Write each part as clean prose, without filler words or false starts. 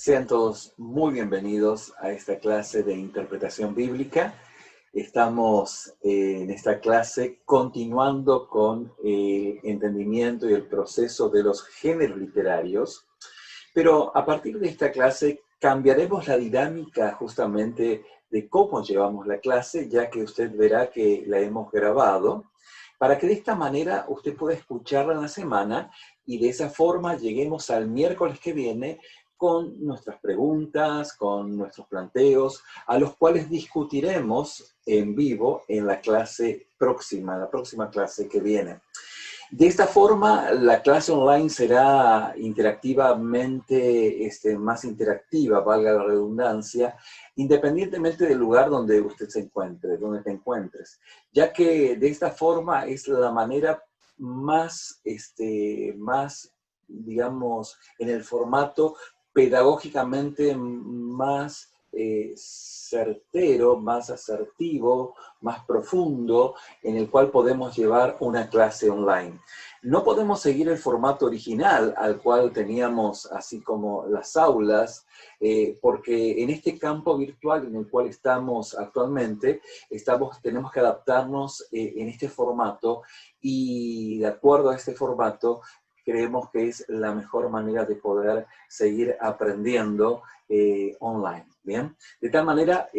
Sean todos muy bienvenidos a esta clase de interpretación bíblica. Estamos en esta clase continuando con el entendimiento y el proceso de los géneros literarios, pero a partir de esta clase cambiaremos la dinámica justamente de cómo llevamos la clase, ya que usted verá que la hemos grabado, para que de esta manera usted pueda escucharla en la semana y de esa forma lleguemos al miércoles que viene con nuestras preguntas, con nuestros planteos, a los cuales discutiremos en vivo en la clase próxima, la próxima clase que viene. De esta forma, la clase online será interactivamente, más interactiva, valga la redundancia, independientemente del lugar donde usted se encuentre, donde te encuentres, ya que de esta forma es la manera más, digamos, en el formato pedagógicamente más certero, más asertivo, más profundo, en el cual podemos llevar una clase online. No podemos seguir el formato original al cual teníamos, así como las aulas, porque en este campo virtual en el cual estamos actualmente, tenemos que adaptarnos en este formato y de acuerdo a este formato, creemos que es la mejor manera de poder seguir aprendiendo online, ¿bien? De tal manera,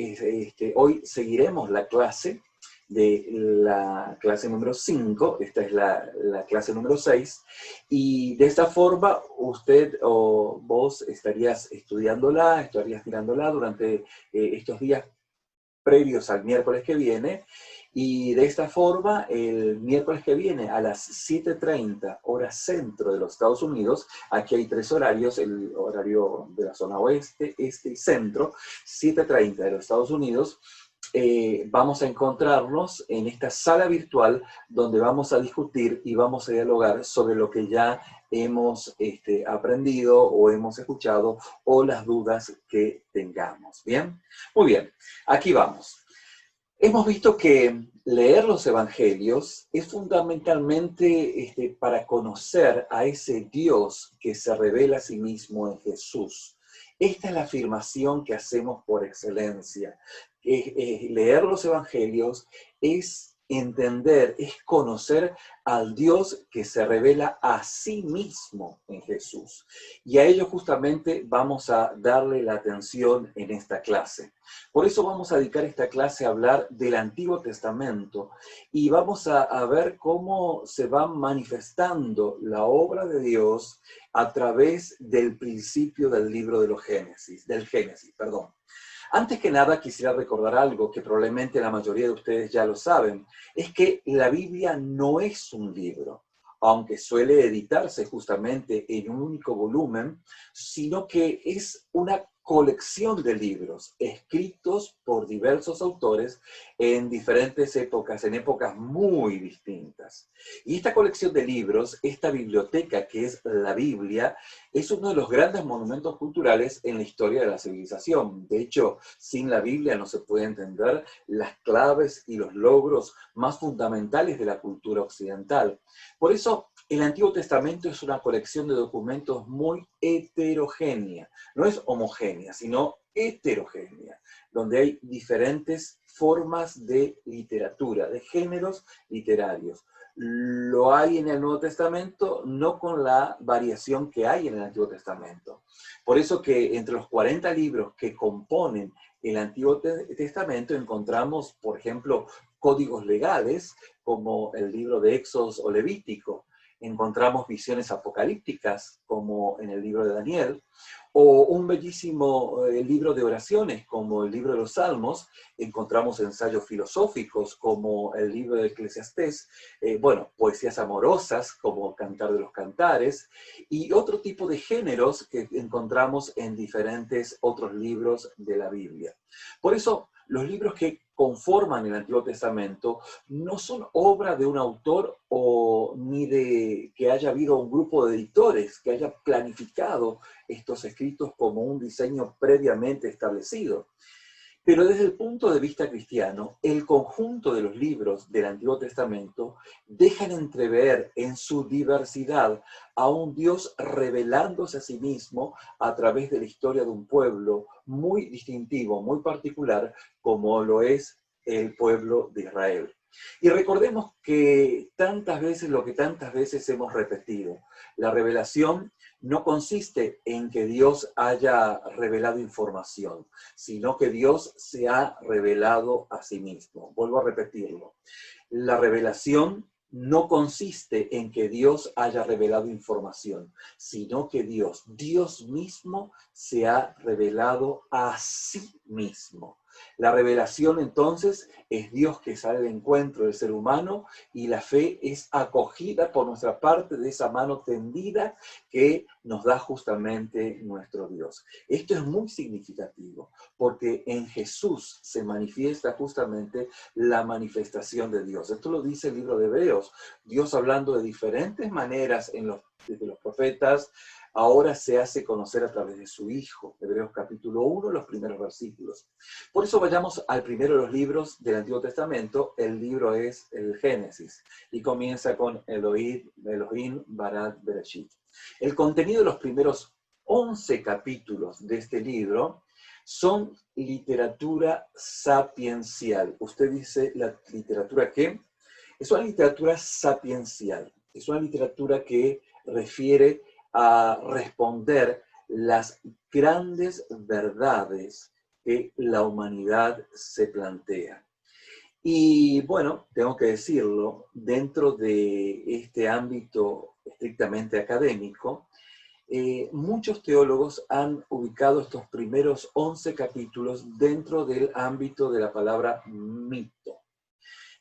hoy seguiremos la clase de la clase número 5, esta es la clase número 6, y de esta forma usted o vos estarías estudiándola, estarías mirándola durante estos días previos al miércoles que viene, y de esta forma, el miércoles que viene a las 7:30, hora centro de los Estados Unidos, aquí hay 3 horarios, el horario de la zona oeste, este y centro, 7:30 de los Estados Unidos, vamos a encontrarnos en esta sala virtual donde vamos a discutir y vamos a dialogar sobre lo que ya hemos aprendido o hemos escuchado o las dudas que tengamos. ¿Bien? Muy bien, aquí vamos. Hemos visto que leer los evangelios es fundamentalmente para conocer a ese Dios que se revela a sí mismo en Jesús. Esta es la afirmación que hacemos por excelencia. Leer los evangelios es entender, es conocer al Dios que se revela a sí mismo en Jesús. Y a ello justamente vamos a darle la atención en esta clase. Por eso vamos a dedicar esta clase a hablar del Antiguo Testamento y vamos a ver cómo se va manifestando la obra de Dios a través del principio del libro de del Génesis, perdón. Antes que nada, quisiera recordar algo que probablemente la mayoría de ustedes ya lo saben, es que la Biblia no es un libro, aunque suele editarse justamente en un único volumen, sino que es una colección de libros escritos por diversos autores en diferentes épocas, en épocas muy distintas. Y esta colección de libros, esta biblioteca que es la Biblia, es uno de los grandes monumentos culturales en la historia de la civilización. De hecho, sin la Biblia no se puede entender las claves y los logros más fundamentales de la cultura occidental. Por eso, el Antiguo Testamento es una colección de documentos muy heterogénea. No es homogénea, sino heterogénea, donde hay diferentes formas de literatura, de géneros literarios. Lo hay en el Nuevo Testamento, no con la variación que hay en el Antiguo Testamento. Por eso que entre los 40 libros que componen el Antiguo Testamento encontramos, por ejemplo, códigos legales, como el libro de Éxodo o Levítico. Encontramos visiones apocalípticas, como en el libro de Daniel, o un bellísimo libro de oraciones, como el libro de los Salmos. Encontramos ensayos filosóficos, como el libro de Eclesiastés, poesías amorosas, como Cantar de los Cantares, y otro tipo de géneros que encontramos en diferentes otros libros de la Biblia. Por eso, los libros que conforman el Antiguo Testamento no son obra de un autor ni de que haya habido un grupo de editores que haya planificado estos escritos como un diseño previamente establecido. Pero desde el punto de vista cristiano, el conjunto de los libros del Antiguo Testamento dejan entrever en su diversidad a un Dios revelándose a sí mismo a través de la historia de un pueblo muy distintivo, muy particular, como lo es el pueblo de Israel. Y recordemos que tantas veces, lo que tantas veces hemos repetido, la revelación no consiste en que Dios haya revelado información, sino que Dios se ha revelado a sí mismo. Vuelvo a repetirlo. La revelación no consiste en que Dios haya revelado información, sino que Dios mismo, se ha revelado a sí mismo. La revelación entonces es Dios que sale al encuentro del ser humano y la fe es acogida por nuestra parte de esa mano tendida que nos da justamente nuestro Dios. Esto es muy significativo porque en Jesús se manifiesta justamente la manifestación de Dios. Esto lo dice el libro de Hebreos. Dios hablando de diferentes maneras desde los profetas, ahora se hace conocer a través de su Hijo. Hebreos capítulo 1, los primeros versículos. Por eso vayamos al primero de los libros del Antiguo Testamento. El libro es el Génesis y comienza con Elohim Barat Bereshit. El contenido de los primeros 11 capítulos de este libro son literatura sapiencial. Usted dice, ¿la literatura qué? Es una literatura sapiencial. Es una literatura que refiere a responder las grandes verdades que la humanidad se plantea. Y bueno, tengo que decirlo, dentro de este ámbito estrictamente académico, muchos teólogos han ubicado estos primeros 11 capítulos dentro del ámbito de la palabra mito.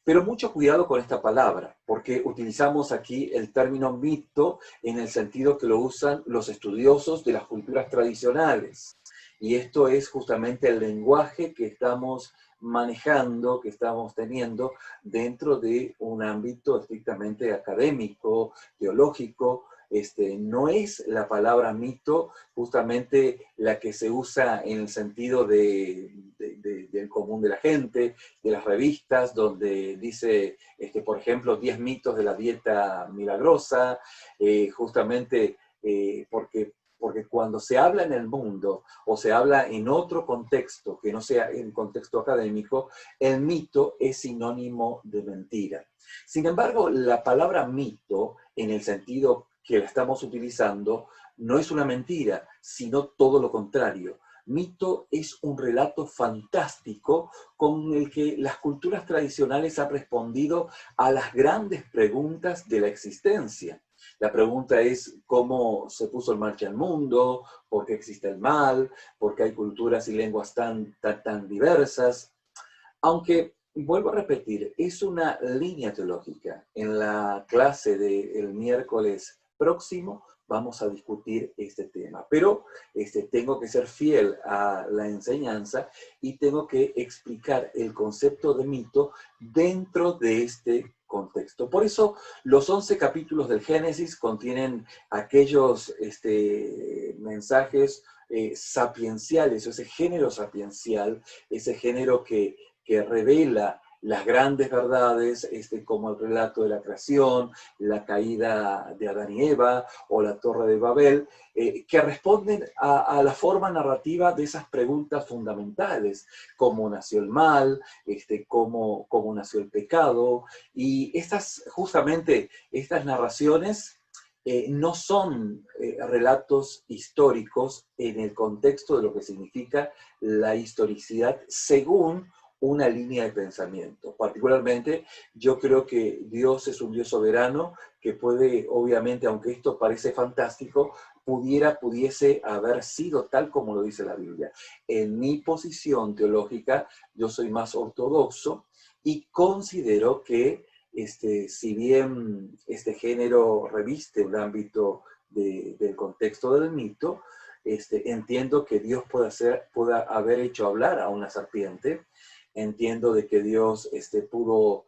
Pero mucho cuidado con esta palabra, porque utilizamos aquí el término mito en el sentido que lo usan los estudiosos de las culturas tradicionales. Y esto es justamente el lenguaje que estamos manejando, que estamos teniendo dentro de un ámbito estrictamente académico, teológico. No es la palabra mito justamente la que se usa en el sentido del común de la gente, de las revistas, donde dice, por ejemplo, 10 mitos de la dieta milagrosa, justamente porque cuando se habla en el mundo o se habla en otro contexto que no sea en contexto académico, el mito es sinónimo de mentira. Sin embargo, la palabra mito, en el sentido que la estamos utilizando, no es una mentira, sino todo lo contrario. Mito es un relato fantástico con el que las culturas tradicionales han respondido a las grandes preguntas de la existencia. La pregunta es cómo se puso en marcha el mundo, por qué existe el mal, por qué hay culturas y lenguas tan diversas. Aunque, vuelvo a repetir, es una línea teológica. En la clase del miércoles próximo vamos a discutir este tema. Pero tengo que ser fiel a la enseñanza y tengo que explicar el concepto de mito dentro de este contexto. Por eso los 11 capítulos del Génesis contienen aquellos mensajes sapienciales, ese género sapiencial, ese género que revela las grandes verdades, como el relato de la creación, la caída de Adán y Eva o la Torre de Babel, que responden a la forma narrativa de esas preguntas fundamentales: cómo nació el mal, cómo nació el pecado. Y justamente estas narraciones no son relatos históricos en el contexto de lo que significa la historicidad según una línea de pensamiento. Particularmente, yo creo que Dios es un Dios soberano que puede, obviamente, aunque esto parece fantástico, pudiese haber sido tal como lo dice la Biblia. En mi posición teológica, yo soy más ortodoxo y considero que si bien este género reviste un ámbito del contexto del mito, entiendo que Dios pueda haber hecho hablar a una serpiente. Entiendo de que Dios pudo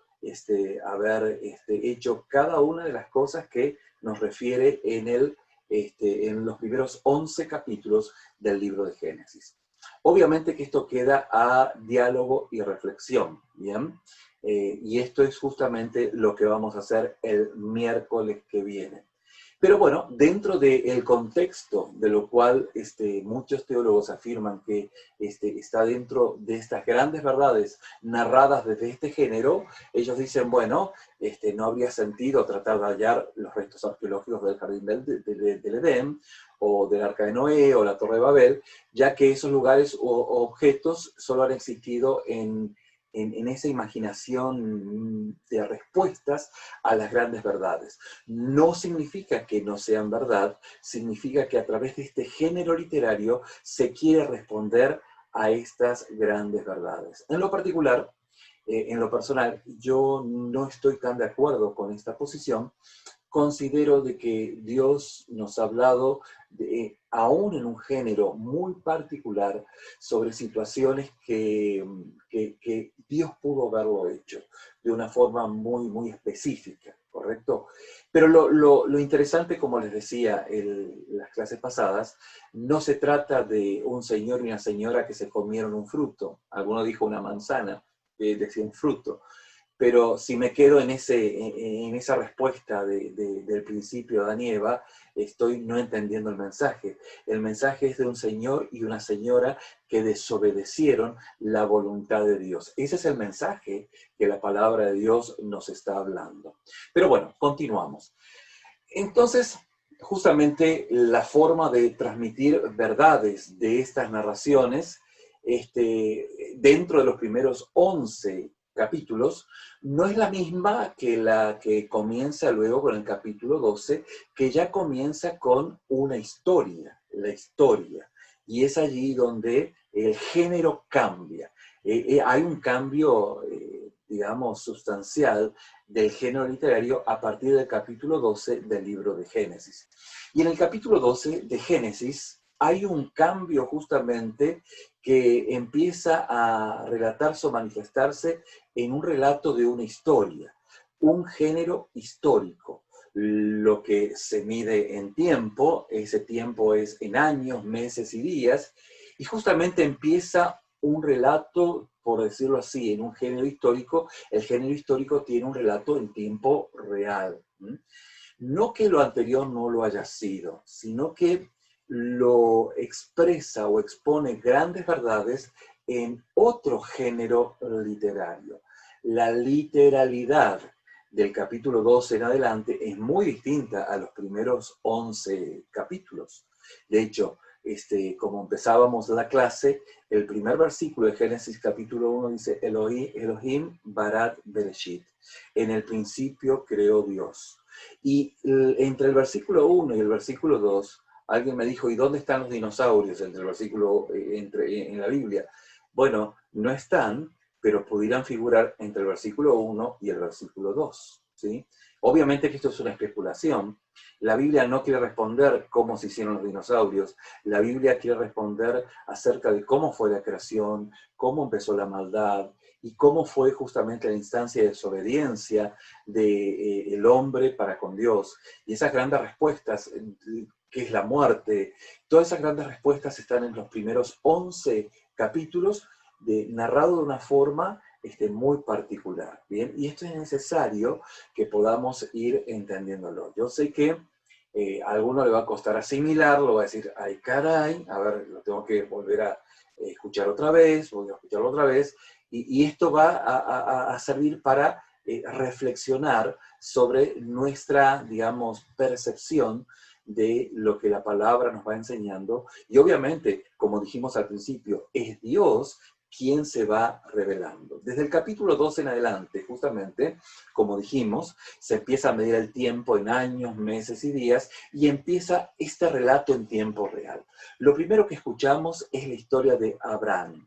haber hecho cada una de las cosas que nos refiere en los primeros 11 capítulos del libro de Génesis. Obviamente que esto queda a diálogo y reflexión, ¿bien? Y esto es justamente lo que vamos a hacer el miércoles que viene. Pero bueno, dentro del contexto de lo cual muchos teólogos afirman que está dentro de estas grandes verdades narradas desde este género, ellos dicen, bueno, no habría sentido tratar de hallar los restos arqueológicos del Jardín del Edén, o del Arca de Noé, o la Torre de Babel, ya que esos lugares o objetos solo han existido en esa imaginación de respuestas a las grandes verdades. No significa que no sean verdad, significa que a través de este género literario se quiere responder a estas grandes verdades. En lo particular, en lo personal, yo no estoy tan de acuerdo con esta posición. Considero de que Dios nos ha hablado, aún en un género muy particular, sobre situaciones que Dios pudo haberlo hecho de una forma muy, muy específica, ¿correcto? Pero lo interesante, como les decía en las clases pasadas, no se trata de un señor y una señora que se comieron un fruto. Alguno dijo una manzana, decía un fruto. Pero si me quedo en esa respuesta del principio de Adán y Eva, estoy no entendiendo el mensaje. El mensaje es de un señor y una señora que desobedecieron la voluntad de Dios. Ese es el mensaje que la palabra de Dios nos está hablando. Pero bueno, continuamos. Entonces, justamente la forma de transmitir verdades de estas narraciones, dentro de los primeros 11 capítulos, no es la misma que la que comienza luego con el capítulo 12, que ya comienza con una historia, la historia. Y es allí donde el género cambia. Hay un cambio, digamos, sustancial del género literario a partir del capítulo 12 del libro de Génesis. Y en el capítulo 12 de Génesis hay un cambio justamente que empieza a relatarse o manifestarse en un relato de una historia, un género histórico. Lo que se mide en tiempo, ese tiempo es en años, meses y días, y justamente empieza un relato, por decirlo así, en un género histórico. El género histórico tiene un relato en tiempo real. No que lo anterior no lo haya sido, sino que lo expresa o expone grandes verdades en otro género literario. La literalidad del capítulo 12 en adelante es muy distinta a los primeros 11 capítulos. De hecho, como empezábamos la clase, el primer versículo de Génesis capítulo 1 dice, Elohim barat bereshit. En el principio creó Dios. Y entre el versículo 1 y el versículo 2, alguien me dijo, ¿y dónde están los dinosaurios entre el versículo, en la Biblia? Bueno, no están, pero pudieran figurar entre el versículo 1 y el versículo 2, ¿sí? Obviamente que esto es una especulación. La Biblia no quiere responder cómo se hicieron los dinosaurios. La Biblia quiere responder acerca de cómo fue la creación, cómo empezó la maldad y cómo fue justamente la instancia de desobediencia del hombre para con Dios. Y esas grandes respuestas, que es la muerte, todas esas grandes respuestas están en los primeros 11 capítulos, narrado de una forma muy particular, ¿bien? Y esto es necesario que podamos ir entendiéndolo. Yo sé que a alguno le va a costar asimilarlo, va a decir, ay caray, a ver, lo tengo que volver a escuchar otra vez, voy a escucharlo otra vez, y esto va a servir para reflexionar sobre nuestra, digamos, percepción de lo que la palabra nos va enseñando. Y obviamente, como dijimos al principio, es Dios quien se va revelando. Desde el capítulo 12 en adelante, justamente, como dijimos, se empieza a medir el tiempo en años, meses y días, y empieza este relato en tiempo real. Lo primero que escuchamos es la historia de Abraham,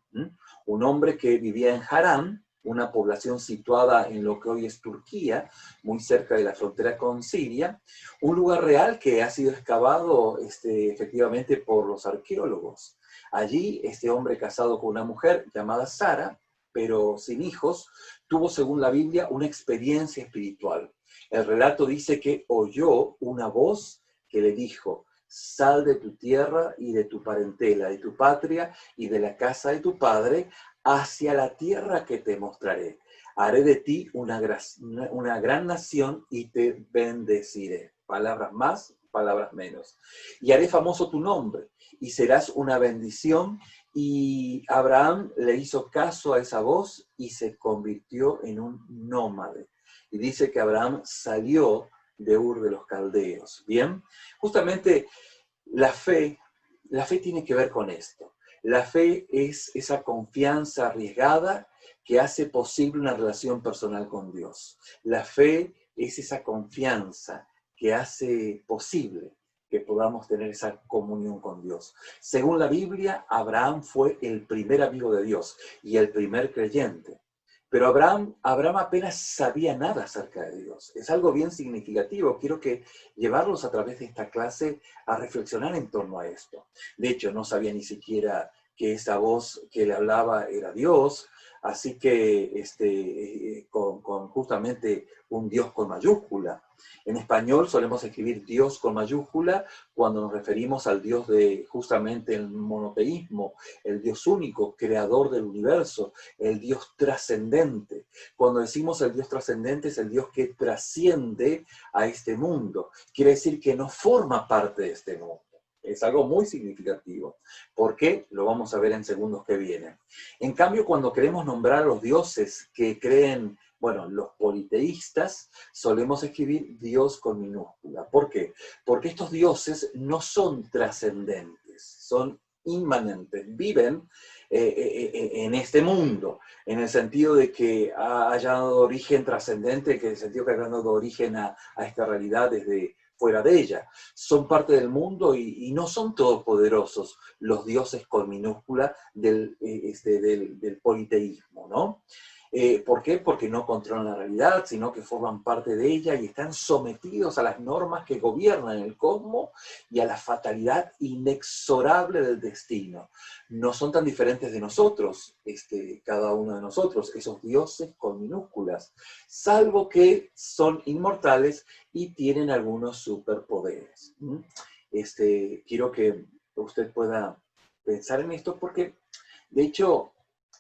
un hombre que vivía en Harán, una población situada en lo que hoy es Turquía, muy cerca de la frontera con Siria, un lugar real que ha sido excavado efectivamente por los arqueólogos. Allí, este hombre casado con una mujer llamada Sara, pero sin hijos, tuvo, según la Biblia, una experiencia espiritual. El relato dice que oyó una voz que le dijo, sal de tu tierra y de tu parentela, de tu patria y de la casa de tu padre, hacia la tierra que te mostraré. Haré de ti una gran nación y te bendeciré. Palabras más, palabras menos. Y haré famoso tu nombre y serás una bendición. Y Abraham le hizo caso a esa voz y se convirtió en un nómade. Y dice que Abraham salió de Ur de los Caldeos. Bien, justamente la fe tiene que ver con esto. La fe es esa confianza arriesgada que hace posible una relación personal con Dios. La fe es esa confianza que hace posible que podamos tener esa comunión con Dios. Según la Biblia, Abraham fue el primer amigo de Dios y el primer creyente. Pero Abraham apenas sabía nada acerca de Dios. Es algo bien significativo. Quiero llevarlos a través de esta clase a reflexionar en torno a esto. De hecho, no sabía ni siquiera que esa voz que le hablaba era Dios, así que con justamente un Dios con mayúscula. En español solemos escribir Dios con mayúscula cuando nos referimos al Dios de justamente el monoteísmo, el Dios único, creador del universo, el Dios trascendente. Cuando decimos el Dios trascendente es el Dios que trasciende a este mundo. Quiere decir que no forma parte de este mundo. Es algo muy significativo. ¿Por qué? Lo vamos a ver en segundos que vienen. En cambio, cuando queremos nombrar a los dioses que creen, bueno, los politeístas, solemos escribir Dios con minúscula. ¿Por qué? Porque estos dioses no son trascendentes, son inmanentes, viven en este mundo, en el sentido de que haya dado origen trascendente, que en el sentido que hayan dado origen a esta realidad desde fuera de ella. Son parte del mundo y no son todopoderosos los dioses con minúscula del politeísmo, ¿no? ¿Por qué? Porque no controlan la realidad, sino que forman parte de ella y están sometidos a las normas que gobiernan el cosmos y a la fatalidad inexorable del destino. No son tan diferentes de nosotros, cada uno de nosotros, esos dioses con minúsculas, salvo que son inmortales y tienen algunos superpoderes. Quiero que usted pueda pensar en esto porque, de hecho,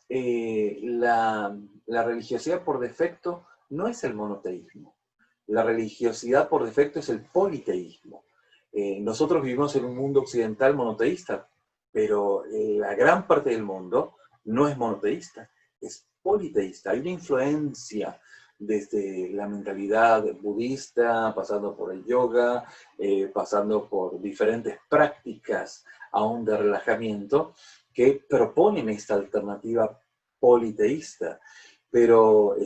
la religiosidad por defecto no es el monoteísmo. La religiosidad por defecto es el politeísmo. Nosotros vivimos en un mundo occidental monoteísta, pero la gran parte del mundo no es monoteísta, es politeísta. Hay una influencia desde la mentalidad budista, pasando por el yoga, pasando por diferentes prácticas aún de relajamiento, que proponen esta alternativa politeísta. Pero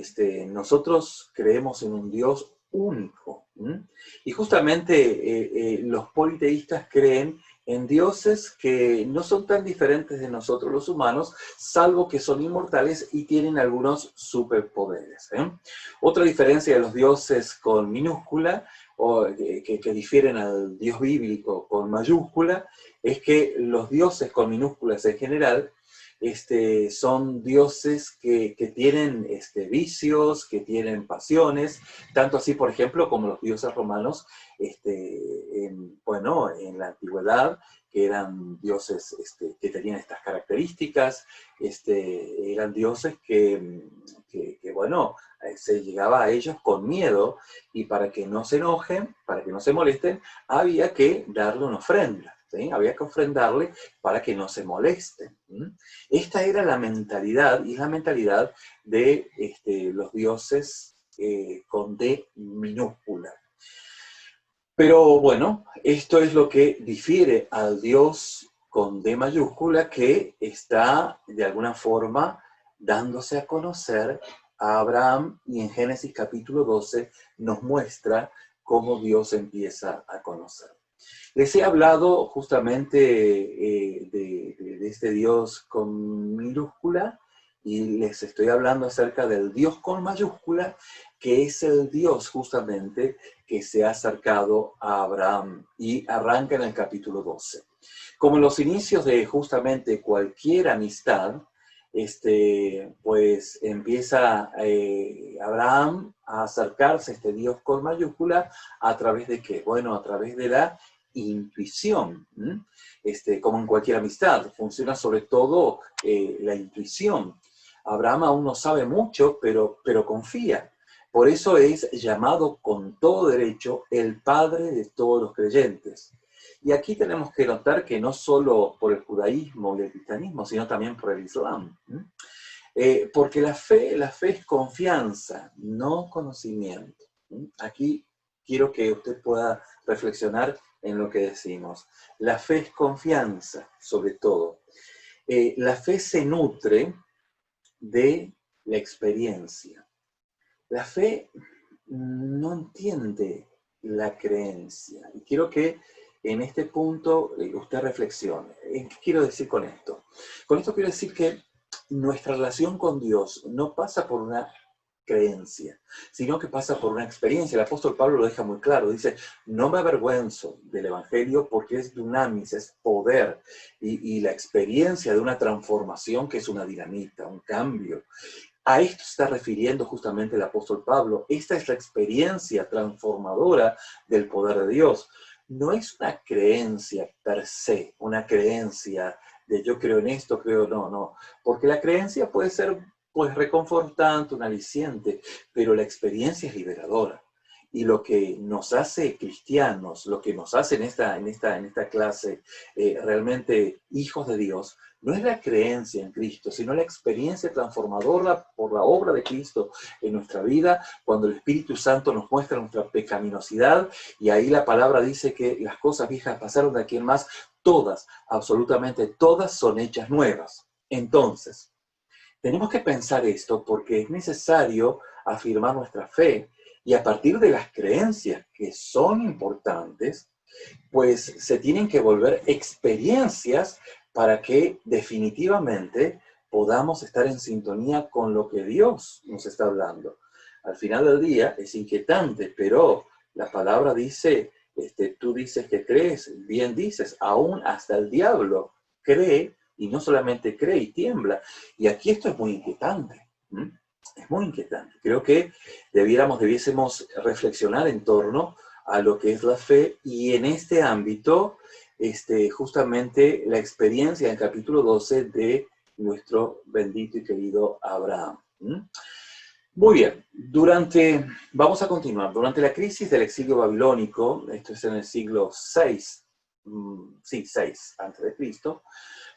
nosotros creemos en un Dios único. Y justamente los politeístas creen en dioses que no son tan diferentes de nosotros los humanos, salvo que son inmortales y tienen algunos superpoderes. Otra diferencia de los dioses con minúscula, o que difieren al dios bíblico con mayúscula, es que los dioses con minúsculas en general son dioses que tienen vicios, que tienen pasiones, tanto así, por ejemplo, como los dioses romanos, en la antigüedad, que eran dioses que tenían estas características, eran dioses que se llegaba a ellos con miedo, y para que no se enojen, para que no se molesten, había que darle una ofrenda. ¿Sí? Había que ofrendarle para que no se molesten. Esta era la mentalidad, y es la mentalidad de los dioses con D minúscula. Pero bueno, esto es lo que difiere al Dios con D mayúscula, que está de alguna forma dándose a conocer a Abraham, y en Génesis capítulo 12 nos muestra cómo Dios empieza a conocer. Les he hablado justamente de este Dios con minúscula, y les estoy hablando acerca del Dios con mayúscula, que es el Dios justamente que se ha acercado a Abraham, y arranca en el capítulo 12. Como en los inicios de justamente cualquier amistad, pues empieza Abraham a acercarse a este Dios con mayúscula, ¿a través de qué? Bueno, a través de la intuición, como en cualquier amistad, funciona sobre todo la intuición. Abraham aún no sabe mucho, pero confía. Por eso es llamado con todo derecho el padre de todos los creyentes. Y aquí tenemos que notar que no solo por el judaísmo y el cristianismo, sino también por el islam. Porque la fe es confianza, no conocimiento. Aquí quiero que usted pueda reflexionar en lo que decimos. La fe es confianza, sobre todo. La fe se nutre de la experiencia. La fe no entiende la creencia. Y quiero que en este punto usted reflexione. ¿Qué quiero decir con esto? Con esto quiero decir que nuestra relación con Dios no pasa por una creencia, sino que pasa por una experiencia. El apóstol Pablo lo deja muy claro, dice, no me avergüenzo del evangelio porque es dunamis, es poder, y la experiencia de una transformación que es una dinamita, un cambio. A esto se está refiriendo justamente el apóstol Pablo. Esta es la experiencia transformadora del poder de Dios. No es una creencia per se, una creencia de yo creo en esto, creo no. Porque la creencia puede ser pues reconfortante, un aliciente, pero la experiencia es liberadora. Y lo que nos hace cristianos, lo que nos hace en esta clase realmente hijos de Dios, no es la creencia en Cristo, sino la experiencia transformadora por la obra de Cristo en nuestra vida, cuando el Espíritu Santo nos muestra nuestra pecaminosidad, y ahí la palabra dice que las cosas viejas pasaron de aquí en más, todas, absolutamente todas son hechas nuevas. Entonces, tenemos que pensar esto porque es necesario afirmar nuestra fe, y a partir de las creencias que son importantes, pues se tienen que volver experiencias para que definitivamente podamos estar en sintonía con lo que Dios nos está hablando. Al final del día es inquietante, pero la palabra dice, tú dices que crees, bien dices, aún hasta el diablo cree, y no solamente cree y tiembla. Y aquí esto es muy inquietante. Es muy inquietante. Creo que debiésemos reflexionar en torno a lo que es la fe, y en este ámbito, justamente la experiencia en el capítulo 12 de nuestro bendito y querido Abraham. Muy bien, vamos a continuar. Durante la crisis del exilio babilónico, esto es en el siglo VI, 6 antes de Cristo,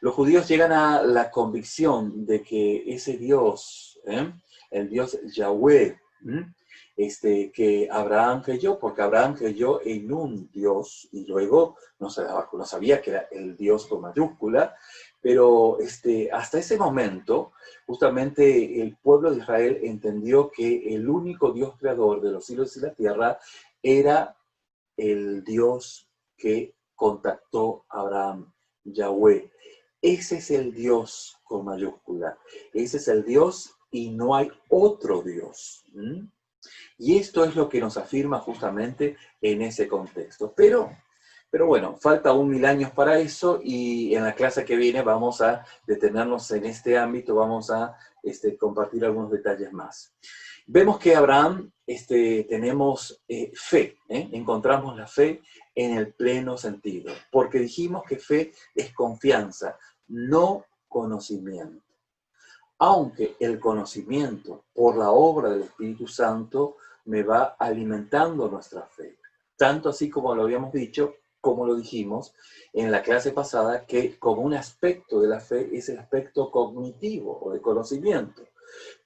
los judíos llegan a la convicción de que ese Dios, el Dios Yahweh, que Abraham creyó, porque Abraham creyó en un Dios, y luego no sabía que era el Dios con mayúscula, pero hasta ese momento, justamente el pueblo de Israel entendió que el único Dios creador de los cielos y la tierra era el Dios que contactó a Abraham, Yahweh. Ese es el Dios con mayúscula. Ese es el Dios y no hay otro Dios. Y esto es lo que nos afirma justamente en ese contexto. Pero bueno, falta 1000 años para eso, y en la clase que viene vamos a detenernos en este ámbito, vamos a compartir algunos detalles más. Vemos que Abraham, tenemos fe, encontramos la fe en el pleno sentido, porque dijimos que fe es confianza, no conocimiento. Aunque el conocimiento por la obra del Espíritu Santo me va alimentando nuestra fe. Tanto así como lo habíamos dicho, como lo dijimos en la clase pasada, que como un aspecto de la fe es el aspecto cognitivo o de conocimiento.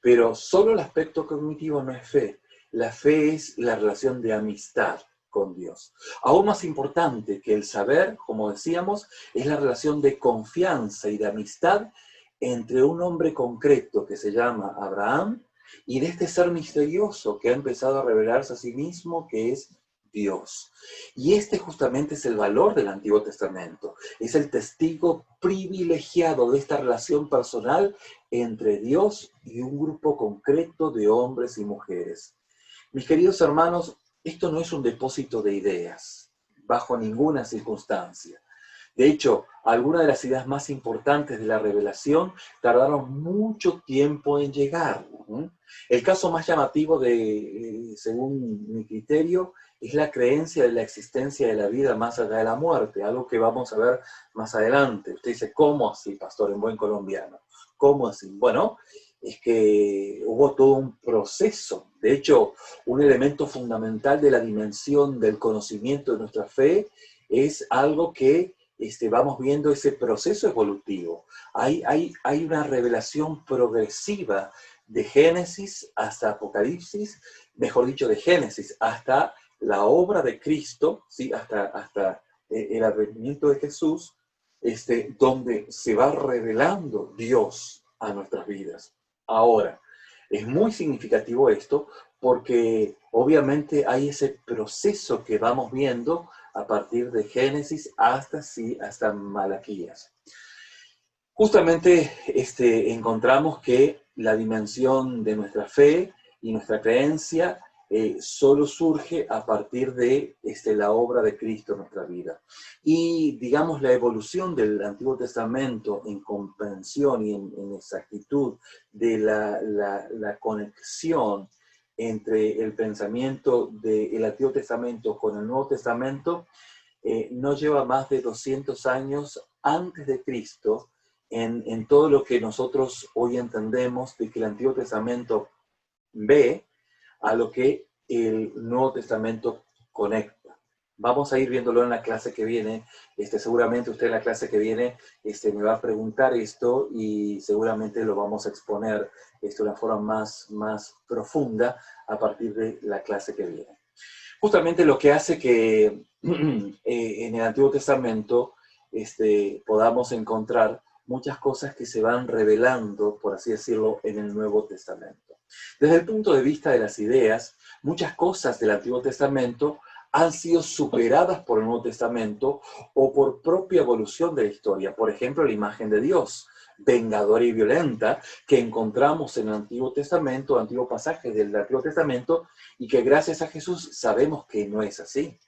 Pero solo el aspecto cognitivo no es fe. La fe es la relación de amistad con Dios. Aún más importante que el saber, como decíamos, es la relación de confianza y de amistad entre un hombre concreto que se llama Abraham y de este ser misterioso que ha empezado a revelarse a sí mismo, que es Dios. Y justamente es el valor del Antiguo Testamento. Es el testigo privilegiado de esta relación personal entre Dios y un grupo concreto de hombres y mujeres. Mis queridos hermanos, esto no es un depósito de ideas, bajo ninguna circunstancia. De hecho, algunas de las ideas más importantes de la revelación tardaron mucho tiempo en llegar. El caso más llamativo, según mi criterio, es la creencia de la existencia de la vida más allá de la muerte, algo que vamos a ver más adelante. Usted dice, ¿cómo así, pastor, en buen colombiano? ¿Cómo así? Bueno, es que hubo todo un proceso. De hecho, un elemento fundamental de la dimensión del conocimiento de nuestra fe es algo que vamos viendo ese proceso evolutivo. Hay una revelación progresiva de Génesis hasta Apocalipsis, mejor dicho, de Génesis hasta la obra de Cristo, ¿sí? hasta el advenimiento de Jesús, donde se va revelando Dios a nuestras vidas. Ahora, es muy significativo esto porque obviamente hay ese proceso que vamos viendo a partir de Génesis hasta Malaquías. Justamente encontramos que la dimensión de nuestra fe y nuestra creencia solo surge a partir de la obra de Cristo en nuestra vida. Y, digamos, la evolución del Antiguo Testamento en comprensión y en exactitud de la conexión entre el pensamiento del Antiguo Testamento con el Nuevo Testamento no lleva más de 200 años antes de Cristo en todo lo que nosotros hoy entendemos de que el Antiguo Testamento ve a lo que el Nuevo Testamento conecta. Vamos a ir viéndolo en la clase que viene. Seguramente usted en la clase que viene me va a preguntar esto y seguramente lo vamos a exponer de una forma más profunda a partir de la clase que viene. Justamente lo que hace que en el Antiguo Testamento podamos encontrar muchas cosas que se van revelando, por así decirlo, en el Nuevo Testamento. Desde el punto de vista de las ideas, muchas cosas del Antiguo Testamento han sido superadas por el Nuevo Testamento o por propia evolución de la historia. Por ejemplo, la imagen de Dios, vengadora y violenta, que encontramos en el Antiguo Testamento, antiguos pasajes del Antiguo Testamento, y que gracias a Jesús sabemos que no es así.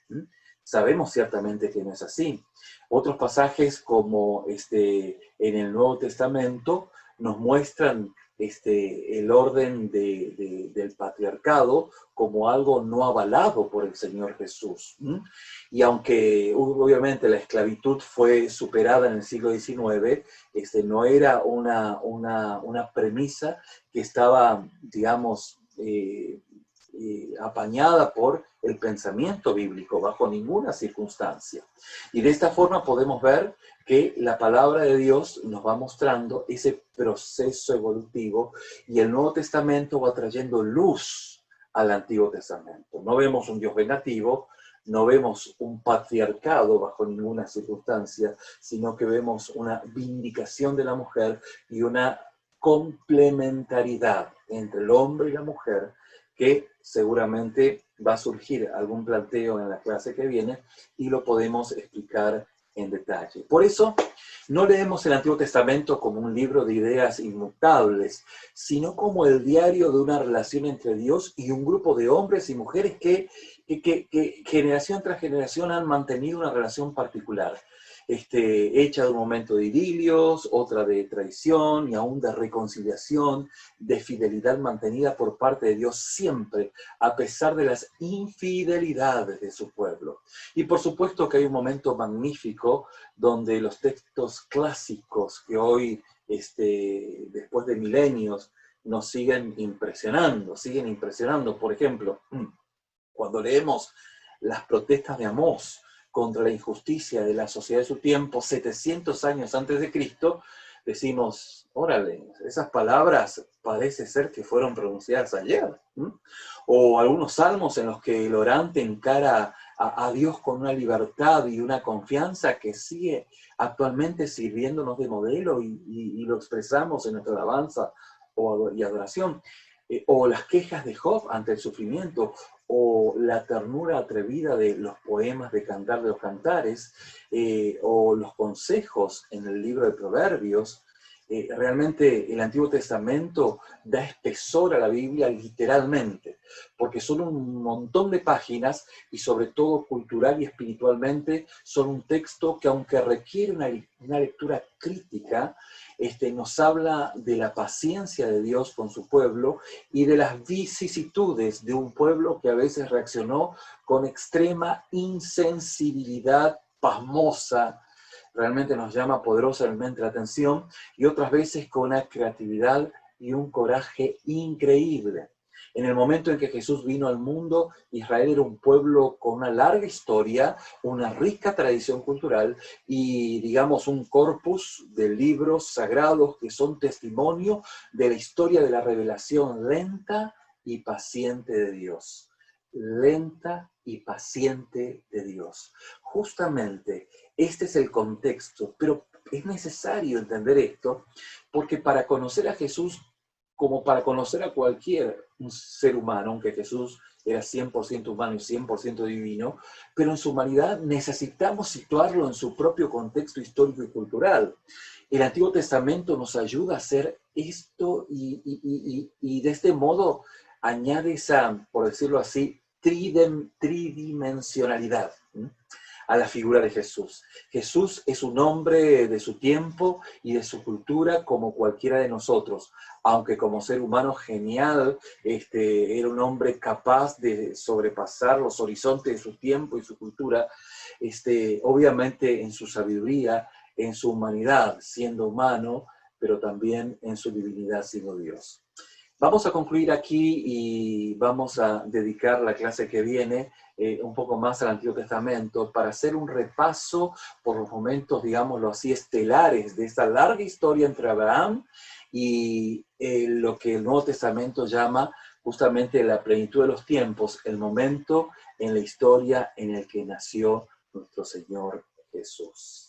Sabemos ciertamente que no es así. Otros pasajes como en el Nuevo Testamento nos muestran el orden del patriarcado como algo no avalado por el Señor Jesús. Y aunque obviamente la esclavitud fue superada en el siglo XIX, no era una premisa que estaba, digamos, apañada por el pensamiento bíblico bajo ninguna circunstancia. Y de esta forma podemos ver que la palabra de Dios nos va mostrando ese proceso evolutivo y el Nuevo Testamento va trayendo luz al Antiguo Testamento. No vemos un Dios vengativo, no vemos un patriarcado bajo ninguna circunstancia, sino que vemos una vindicación de la mujer y una complementariedad entre el hombre y la mujer que seguramente va a surgir algún planteo en la clase que viene y lo podemos explicar en detalle. Por eso, no leemos el Antiguo Testamento como un libro de ideas inmutables, sino como el diario de una relación entre Dios y un grupo de hombres y mujeres que generación tras generación han mantenido una relación particular, hecha de un momento de idilios, otra de traición y aún de reconciliación, de fidelidad mantenida por parte de Dios siempre, a pesar de las infidelidades de su pueblo. Y por supuesto que hay un momento magnífico donde los textos clásicos que hoy, después de milenios, nos siguen impresionando. Por ejemplo, cuando leemos las protestas de Amós contra la injusticia de la sociedad de su tiempo, 700 años antes de Cristo, decimos, órale, esas palabras parece ser que fueron pronunciadas ayer. O algunos salmos en los que el orante encara a Dios con una libertad y una confianza que sigue actualmente sirviéndonos de modelo y lo expresamos en nuestra alabanza y adoración. O las quejas de Job ante el sufrimiento, o la ternura atrevida de los poemas de Cantar de los Cantares, o los consejos en el libro de Proverbios, realmente el Antiguo Testamento da espesor a la Biblia literalmente, porque son un montón de páginas y sobre todo cultural y espiritualmente son un texto que aunque requiere una lectura crítica, nos habla de la paciencia de Dios con su pueblo y de las vicisitudes de un pueblo que a veces reaccionó con extrema insensibilidad pasmosa, realmente nos llama poderosamente la atención, y otras veces con una creatividad y un coraje increíble. En el momento en que Jesús vino al mundo, Israel era un pueblo con una larga historia, una rica tradición cultural y, digamos, un corpus de libros sagrados que son testimonio de la historia de la revelación lenta y paciente de Dios. Lenta y paciente de Dios. Justamente este es el contexto, pero es necesario entender esto porque para conocer a Jesús, como para conocer a cualquier ser humano, aunque Jesús era 100% humano y 100% divino, pero en su humanidad necesitamos situarlo en su propio contexto histórico y cultural. El Antiguo Testamento nos ayuda a hacer esto y de este modo añade esa, por decirlo así, tridimensionalidad a la figura de Jesús. Jesús es un hombre de su tiempo y de su cultura como cualquiera de nosotros, aunque como ser humano genial, era un hombre capaz de sobrepasar los horizontes de su tiempo y su cultura, obviamente en su sabiduría, en su humanidad, siendo humano, pero también en su divinidad siendo Dios. Vamos a concluir aquí y vamos a dedicar la clase que viene un poco más al Antiguo Testamento para hacer un repaso por los momentos, digámoslo así, estelares de esta larga historia entre Abraham y lo que el Nuevo Testamento llama justamente la plenitud de los tiempos, el momento en la historia en el que nació nuestro Señor Jesús.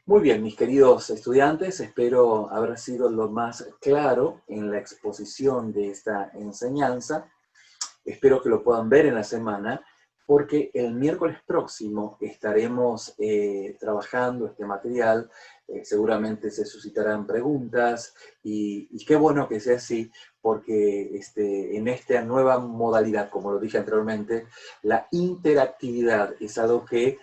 Muy bien, mis queridos estudiantes, espero haber sido lo más claro en la exposición de esta enseñanza. Espero que lo puedan ver en la semana, porque el miércoles próximo estaremos trabajando este material. Seguramente se suscitarán preguntas y qué bueno que sea así, porque en esta nueva modalidad, como lo dije anteriormente, la interactividad es algo que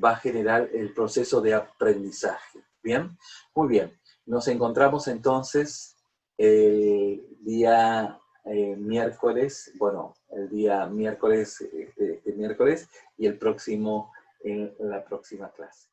va a generar el proceso de aprendizaje. ¿Bien? Muy bien. Nos encontramos entonces el día miércoles, bueno, el día miércoles, este miércoles, y el próximo en la próxima clase.